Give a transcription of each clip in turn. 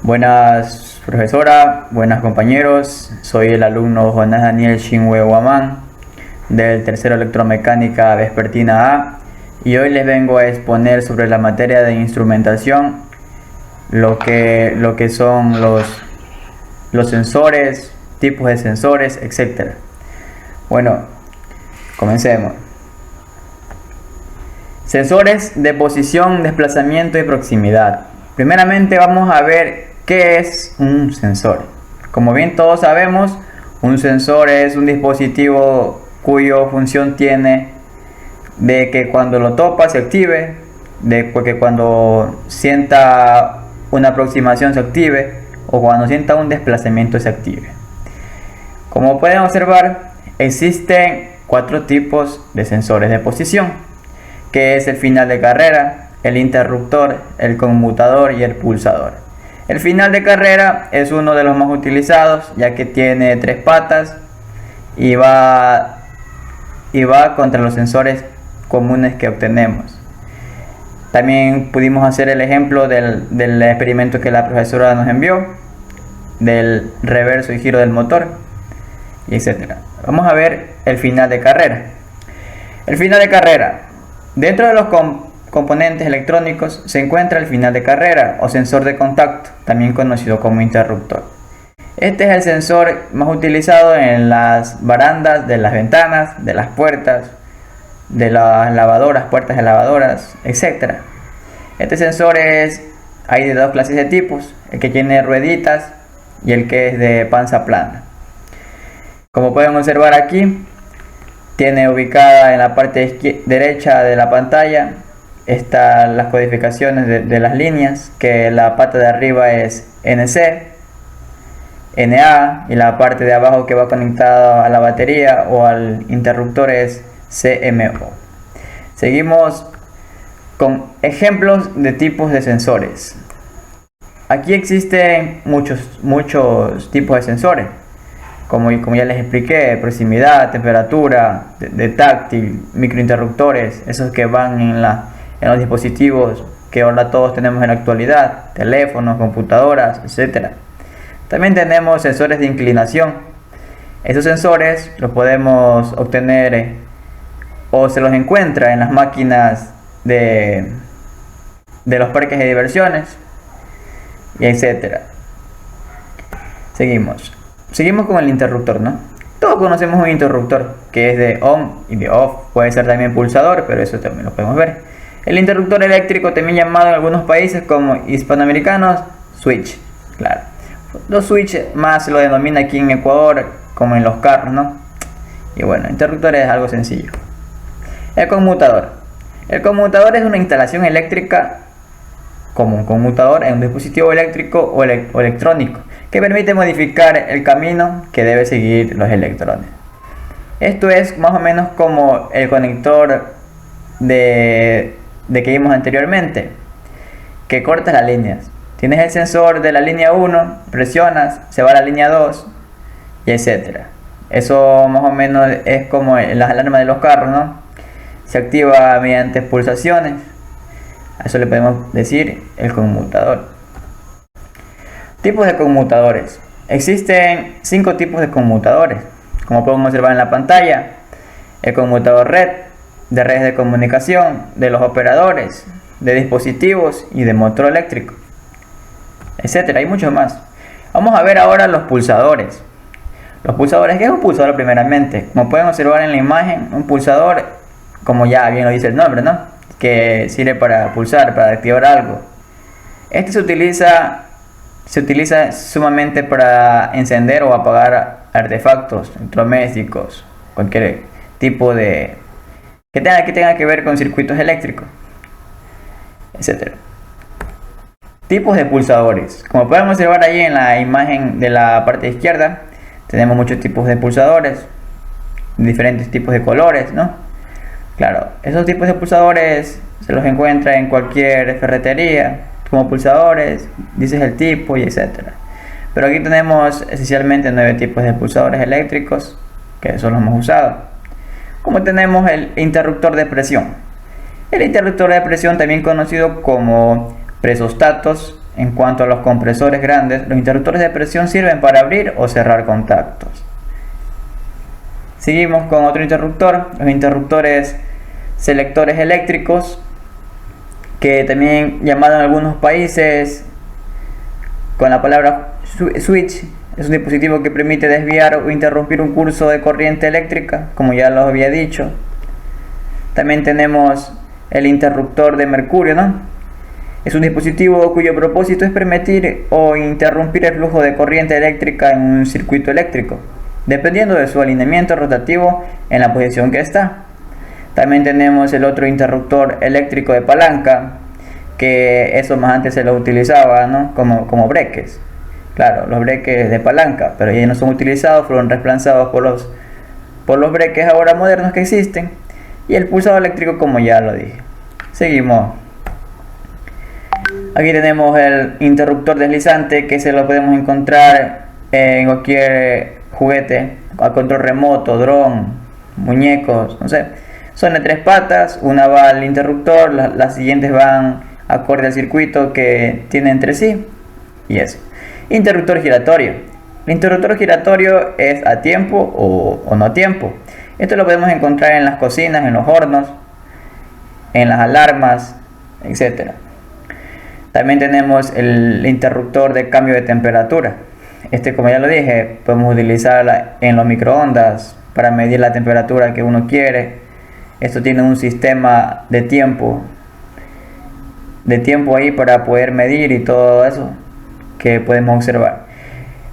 Buenas profesora, buenas compañeros, soy el alumno Jonás Daniel Shinwe Guamán del tercero Electromecánica Vespertina A y hoy les vengo a exponer sobre la materia de instrumentación lo que son los sensores, tipos de sensores, etc. Bueno, comencemos. Sensores de posición, desplazamiento y proximidad. Primeramente vamos a ver qué es un sensor. Como bien todos sabemos, un sensor es un dispositivo cuya función tiene de que cuando lo topa se active, de que cuando sienta una aproximación se active o cuando sienta un desplazamiento se active. Como pueden observar, existen 4 tipos de sensores de posición, que es el final de carrera, el interruptor, el conmutador y el pulsador. El final de carrera es uno de los más utilizados, ya que tiene 3 patas y va contra los sensores comunes que obtenemos. También pudimos hacer el ejemplo del experimento que la profesora nos envió, del reverso y giro del motor, y etc. Vamos a ver el final de carrera. El final de carrera. Dentro de los componentes electrónicos se encuentra el final de carrera o sensor de contacto, también conocido como interruptor. Este es el sensor más utilizado en las barandas de las ventanas, de las puertas, de las lavadoras, puertas de lavadoras, etc. Este sensor hay de 2 clases de tipos, el que tiene rueditas y el que es de panza plana. Como pueden observar aquí, tiene ubicada en la parte derecha de la pantalla están las codificaciones de las líneas, que la pata de arriba es NC, NA y la parte de abajo que va conectada a la batería o al interruptor es CMO. Seguimos con ejemplos de tipos de sensores. Aquí existen muchos tipos de sensores, como ya les expliqué: proximidad, temperatura, de táctil, microinterruptores, esos que van en los dispositivos que ahora todos tenemos en la actualidad, teléfonos, computadoras, etc. También tenemos sensores de inclinación. Esos sensores los podemos obtener o se los encuentra en las máquinas de los parques de diversiones, y etc. Seguimos con el interruptor, ¿no? Todos conocemos un interruptor que es de on y de off. Puede ser también pulsador, pero eso también lo podemos ver. El interruptor eléctrico, también llamado en algunos países como hispanoamericanos switch. Claro, los switch más se lo denomina aquí en Ecuador como en los carros, ¿no? Y bueno, interruptor es algo sencillo. El conmutador. El conmutador es una instalación eléctrica como un conmutador en un dispositivo eléctrico o electrónico que permite modificar el camino que deben seguir los electrones. Esto es más o menos como el conector de que vimos anteriormente, que corta las líneas. Tienes el sensor de la línea 1, presionas, se va a la línea 2 y etc. Eso más o menos es como las alarmas de los carros, ¿no? Se activa mediante pulsaciones. A eso le podemos decir el conmutador. Tipos de conmutadores. Existen 5 tipos de conmutadores, como podemos observar en la pantalla: el conmutador red, de redes de comunicación, de los operadores, de dispositivos y de motor eléctrico, etc. Hay muchos más. Vamos a ver ahora los pulsadores. Los pulsadores, ¿qué es un pulsador primeramente? Como pueden observar en la imagen, un pulsador, como ya bien lo dice el nombre, ¿no? Que sirve para pulsar, para activar algo. Este se utiliza sumamente para encender o apagar artefactos electrodomésticos, cualquier tipo de que tenga que ver con circuitos eléctricos, etc. Tipos de pulsadores. Como pueden observar ahí en la imagen de la parte izquierda, tenemos muchos tipos de pulsadores, diferentes tipos de colores, ¿no? Claro, esos tipos de pulsadores se los encuentra en cualquier ferretería como pulsadores, dices el tipo y etc. Pero aquí tenemos esencialmente 9 tipos de pulsadores eléctricos, que son los más usados. Como tenemos el interruptor de presión. El interruptor de presión, también conocido como presostatos, En cuanto a los compresores grandes, los interruptores de presión sirven para abrir o cerrar contactos. Seguimos con otro interruptor, los interruptores selectores eléctricos, que también llamado en algunos países con la palabra switch. Es un dispositivo que permite desviar o interrumpir un curso de corriente eléctrica, como ya lo había dicho. También tenemos el interruptor de mercurio, ¿no? Es un dispositivo cuyo propósito es permitir o interrumpir el flujo de corriente eléctrica en un circuito eléctrico, dependiendo de su alineamiento rotativo en la posición que está. También tenemos el otro interruptor eléctrico de palanca, que eso más antes se lo utilizaba, ¿no? como breques. Claro, los breques de palanca, pero ya no son utilizados, fueron reemplazados por los breques ahora modernos que existen. Y el pulsador eléctrico, como ya lo dije. Seguimos. Aquí tenemos el interruptor deslizante, que se lo podemos encontrar en cualquier juguete, a control remoto, dron, muñecos, no sé. Son de 3 patas, una va al interruptor, las siguientes van acorde al circuito que tiene entre sí, y eso. Interruptor giratorio. El interruptor giratorio es a tiempo o no tiempo. Esto lo podemos encontrar en las cocinas, en los hornos, en las alarmas, etc. También tenemos el interruptor de cambio de temperatura. Este, como ya lo dije, podemos utilizarla en los microondas para medir la temperatura que uno quiere. Esto tiene un sistema de tiempo ahí para poder medir y todo eso que podemos observar.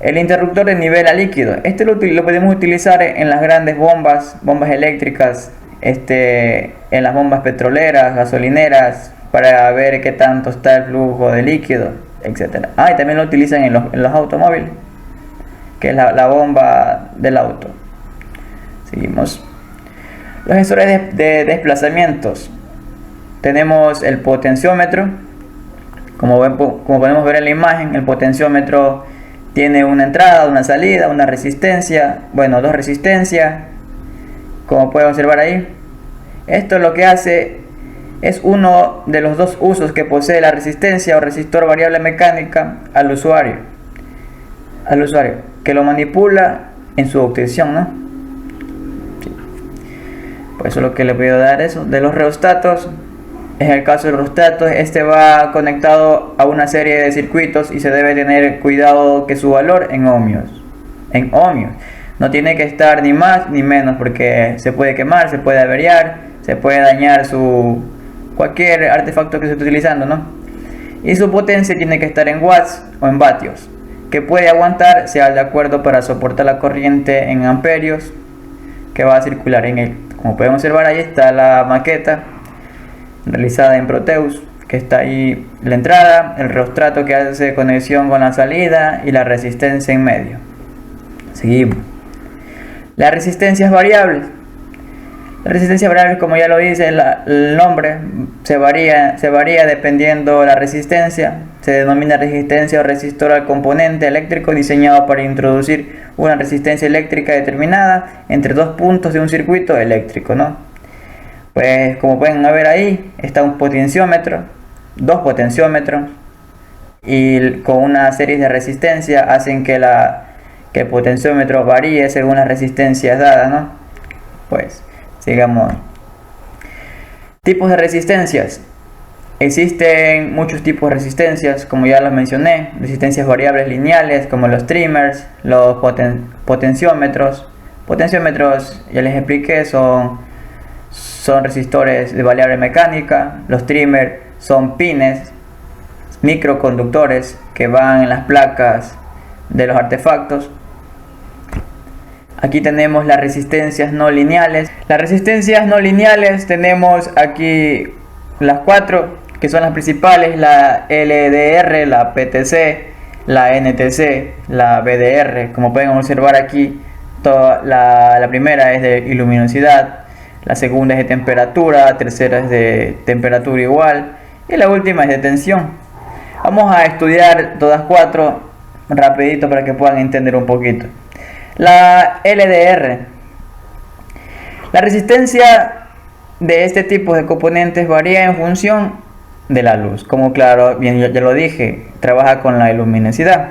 El interruptor de nivel a líquido. Este lo podemos utilizar en las grandes bombas eléctricas, en las bombas petroleras, gasolineras, para ver qué tanto está el flujo de líquido, etc. Y también lo utilizan en los automóviles, que es la bomba del auto. Seguimos. Los sensores de desplazamientos. Tenemos el potenciómetro. Como podemos ver en la imagen, el potenciómetro tiene una entrada, una salida, una resistencia, bueno, 2 resistencias, como pueden observar ahí. Esto lo que hace es uno de los 2 usos que posee la resistencia o resistor variable mecánica al usuario, que lo manipula en su obtención, ¿no? Sí. Por eso lo que le puedo dar eso. De los reostatos, en el caso del reostato, este va conectado a una serie de circuitos y se debe tener cuidado que su valor en ohmios, no tiene que estar ni más ni menos, porque se puede quemar, se puede averiar, se puede dañar cualquier artefacto que se esté utilizando, ¿no? Y su potencia tiene que estar en watts o en vatios, que puede aguantar, sea de acuerdo para soportar la corriente en amperios que va a circular en él. Como pueden observar, ahí está la maqueta realizada en Proteus, que está ahí la entrada, el reostato que hace conexión con la salida y la resistencia en medio. Seguimos. Las resistencias variables. La resistencia variable, como ya lo dice el nombre, se varía dependiendo de la resistencia. Se denomina resistencia o resistor al componente eléctrico diseñado para introducir una resistencia eléctrica determinada entre 2 puntos de un circuito eléctrico, ¿no? Pues como pueden ver ahí, está un potenciómetro, 2 potenciómetros, y con una serie de resistencia hacen que el potenciómetro varíe según las resistencias dadas, ¿no? Pues sigamos. Tipos de resistencias. Existen muchos tipos de resistencias, como ya los mencioné. Resistencias variables lineales, como los trimmers, los potenciómetros. Potenciómetros, ya les expliqué, son resistores de variable mecánica. Los trimmers son pines, microconductores que van en las placas de los artefactos. Aquí tenemos las resistencias no lineales. Las resistencias no lineales tenemos aquí las 4, que son las principales: la LDR, la PTC, la NTC, la BDR. Como pueden observar aquí, la primera es de luminosidad, la segunda es de temperatura, la tercera es de temperatura igual y la última es de tensión. Vamos a estudiar todas 4 rapidito para que puedan entender un poquito. La LDR. La resistencia de este tipo de componentes varía en función de la luz. Como claro, bien ya lo dije, trabaja con la luminosidad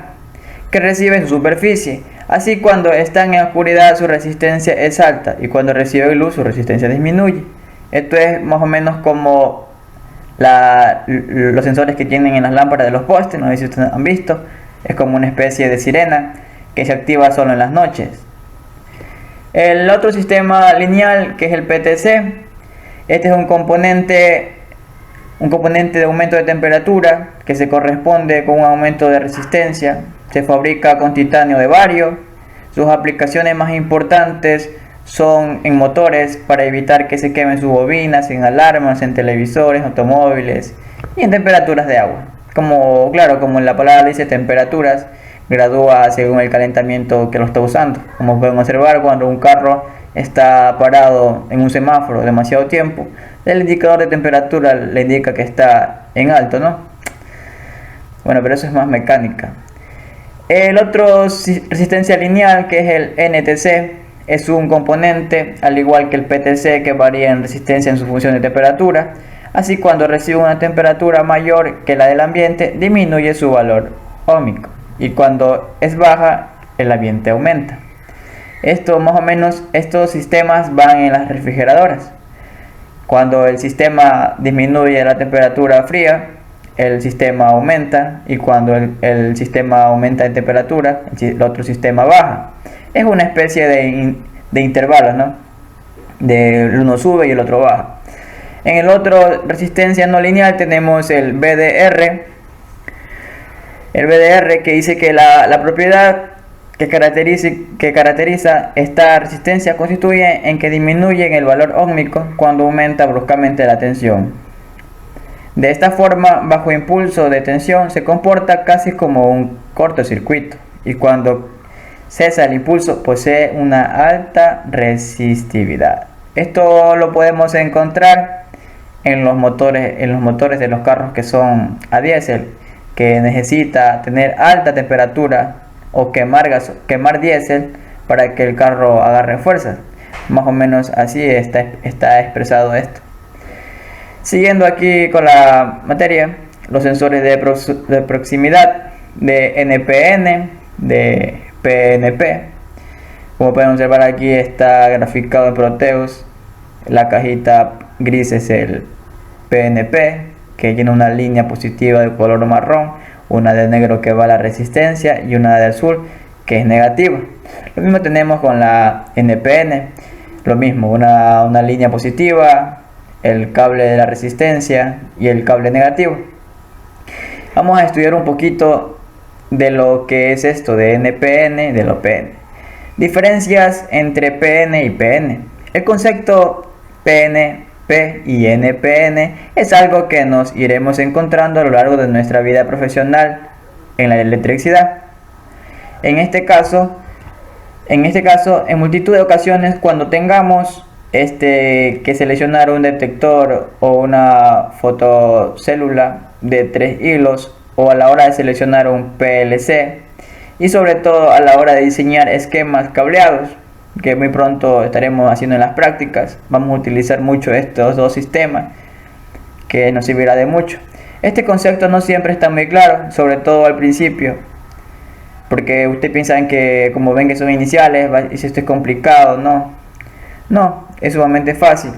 que recibe su superficie. Así, cuando están en oscuridad su resistencia es alta y cuando recibe luz su resistencia disminuye. Esto es más o menos como los sensores que tienen en las lámparas de los postes, no sé si ustedes han visto. Es como una especie de sirena que se activa solo en las noches. El otro sistema lineal, que es el PTC, este es un componente de aumento de temperatura que se corresponde con un aumento de resistencia. Se fabrica con titanio de bario. Sus aplicaciones más importantes son en motores para evitar que se quemen sus bobinas, en alarmas, en televisores, automóviles y en temperaturas de agua. Como la palabra dice, temperaturas, gradúa según el calentamiento que lo está usando. Como pueden observar, cuando un carro está parado en un semáforo demasiado tiempo, el indicador de temperatura le indica que está en alto, ¿no? Bueno, pero eso es más mecánica. El otro resistencia lineal, que es el NTC, es un componente, al igual que el PTC, que varía en resistencia en su función de temperatura. Así, cuando recibe una temperatura mayor que la del ambiente, disminuye su valor óhmico, y cuando es baja, el ambiente aumenta. Más o menos, estos sistemas van en las refrigeradoras. Cuando el sistema disminuye la temperatura fría, el sistema aumenta, y cuando el sistema aumenta en temperatura, el otro sistema baja. Es una especie de intervalos, ¿no? El uno sube y el otro baja. En el otro resistencia no lineal tenemos el VDR. El VDR, que dice que la propiedad que caracteriza esta resistencia consiste en que disminuye el valor óhmico cuando aumenta bruscamente la tensión. De esta forma, bajo impulso de tensión, se comporta casi como un cortocircuito, y cuando cesa el impulso posee una alta resistividad. Esto lo podemos encontrar en los motores de los carros que son a diésel, que necesita tener alta temperatura o quemar diésel para que el carro agarre fuerza. Más o menos así está expresado esto. Siguiendo aquí con la materia, los sensores de proximidad de NPN, de PNP. Como pueden observar, aquí está graficado en Proteus. La cajita gris es el PNP, que tiene una línea positiva de color marrón, una de negro que va a la resistencia y una de azul que es negativa. Lo mismo tenemos con la NPN, lo mismo, una línea positiva, el cable de la resistencia y el cable negativo. Vamos a estudiar un poquito de lo que es esto de NPN y de lo PN. Diferencias entre PN y PN. El concepto PNP y NPN es algo que nos iremos encontrando a lo largo de nuestra vida profesional en la electricidad. En este caso, en multitud de ocasiones, cuando tengamos que seleccionar un detector o una fotocélula de 3 hilos, o a la hora de seleccionar un PLC, y sobre todo a la hora de diseñar esquemas cableados, que muy pronto estaremos haciendo en las prácticas, vamos a utilizar mucho estos dos sistemas, que nos servirá de mucho. Este concepto no siempre está muy claro, sobre todo al principio, porque ustedes piensan que como ven que son iniciales, y esto es complicado. No, es sumamente fácil.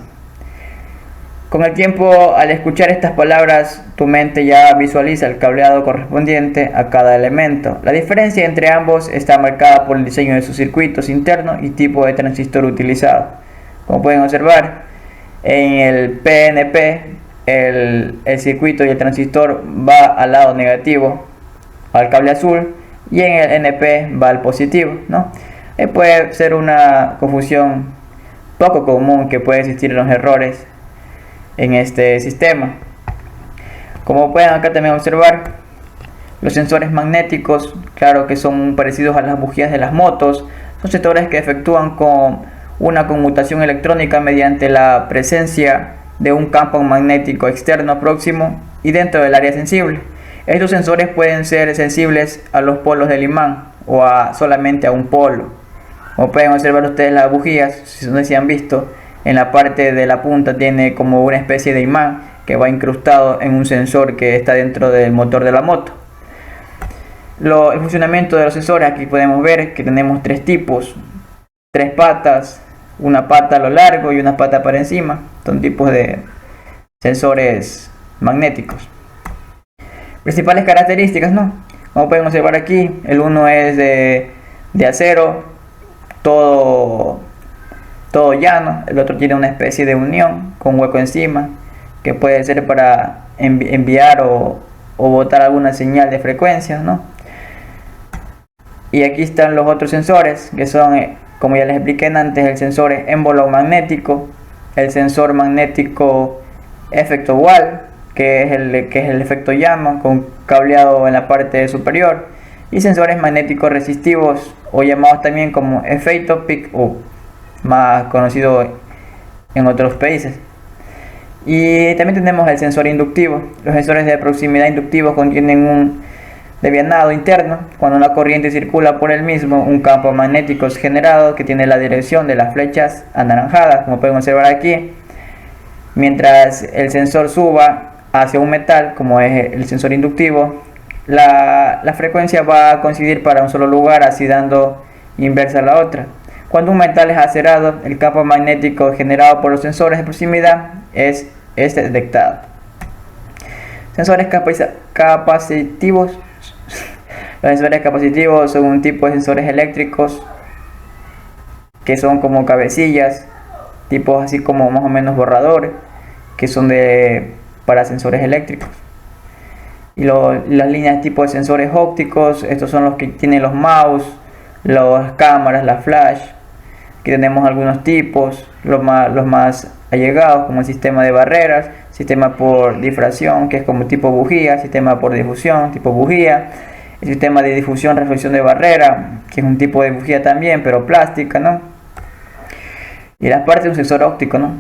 Con el tiempo, al escuchar estas palabras, tu mente ya visualiza el cableado correspondiente a cada elemento. La diferencia entre ambos está marcada por el diseño de sus circuitos internos y tipo de transistor utilizado. Como pueden observar, en el PNP, el circuito y el transistor va al lado negativo, al cable azul, y en el NP va al positivo, ¿no? Puede ser una confusión poco común que puede existir en los errores en este sistema. Como pueden acá también observar, los sensores magnéticos, claro que son parecidos a las bujías de las motos, son sensores que efectúan con una conmutación electrónica mediante la presencia de un campo magnético externo próximo y dentro del área sensible. Estos sensores pueden ser sensibles a los polos del imán o solamente a un polo. Como pueden observar ustedes, las bujías, si no se han visto, en la parte de la punta tiene como una especie de imán que va incrustado en un sensor que está dentro del motor de la moto. El funcionamiento de los sensores, aquí podemos ver que tenemos tres tipos, tres patas, una pata a lo largo y una pata para encima. Son tipos de sensores magnéticos. Principales características, ¿no? Como pueden observar aquí, el uno es de acero, todo llano. El otro tiene una especie de unión con hueco encima, que puede ser para enviar o botar alguna señal de frecuencia, ¿no? Y aquí están los otros sensores, que son, como ya les expliqué antes, el sensor émbolo magnético, el sensor magnético efecto Wall, que es el efecto llama con cableado en la parte superior, y sensores magnéticos resistivos, o llamados también como efecto pick-up, más conocido en otros países. Y también tenemos el sensor inductivo. Los sensores de proximidad inductivos contienen un devianado interno. Cuando una corriente circula por el mismo, un campo magnético es generado que tiene la dirección de las flechas anaranjadas, como pueden observar aquí. Mientras el sensor suba hacia un metal, como es el sensor inductivo, la frecuencia va a coincidir para un solo lugar, así dando inversa a la otra. Cuando un metal es acerado, el campo magnético generado por los sensores de proximidad es detectado. Sensores capacitivos. Los sensores capacitivos son un tipo de sensores eléctricos que son como cabecillas, tipos así como más o menos borradores, que son para sensores eléctricos. Y las líneas tipo de sensores ópticos, estos son los que tienen los mouse, las cámaras, la flash. Aquí tenemos algunos tipos, los más allegados, como el sistema de barreras, sistema por difracción, que es como tipo bujía, sistema por difusión, tipo bujía, el sistema de difusión, reflexión de barrera, que es un tipo de bujía también, pero plástica, ¿no? Y las partes de un sensor óptico, ¿no?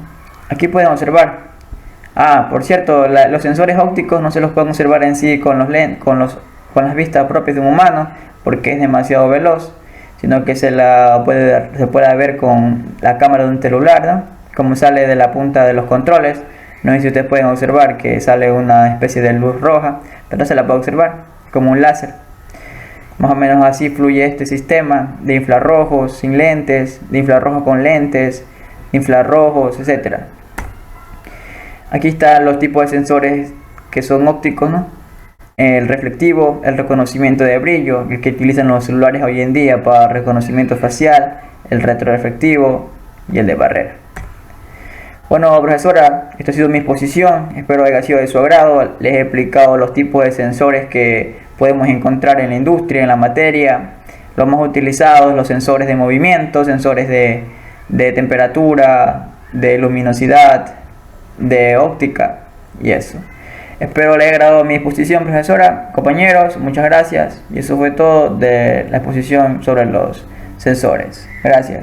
Aquí pueden observar. Por cierto, los sensores ópticos no se los pueden observar en sí con las vistas propias de un humano, porque es demasiado veloz, sino que se puede ver con la cámara de un celular, ¿no? Como sale de la punta de los controles. No sé si ustedes pueden observar que sale una especie de luz roja, pero se la puede observar como un láser. Más o menos así fluye este sistema de infrarrojos sin lentes, de infrarrojos con lentes, infrarrojos, etc. Aquí están los tipos de sensores que son ópticos, ¿no? El reflectivo, el reconocimiento de brillo, el que utilizan los celulares hoy en día para reconocimiento facial, el retroreflectivo y el de barrera. Bueno, profesora, esta ha sido mi exposición, espero haya sido de su agrado. Les he explicado los tipos de sensores que podemos encontrar en la industria, en la materia, los más utilizados, los sensores de movimiento, sensores de temperatura, de luminosidad, de óptica y eso. Espero le haya agradado mi exposición, profesora. Compañeros, muchas gracias. Y eso fue todo de la exposición sobre los sensores. Gracias.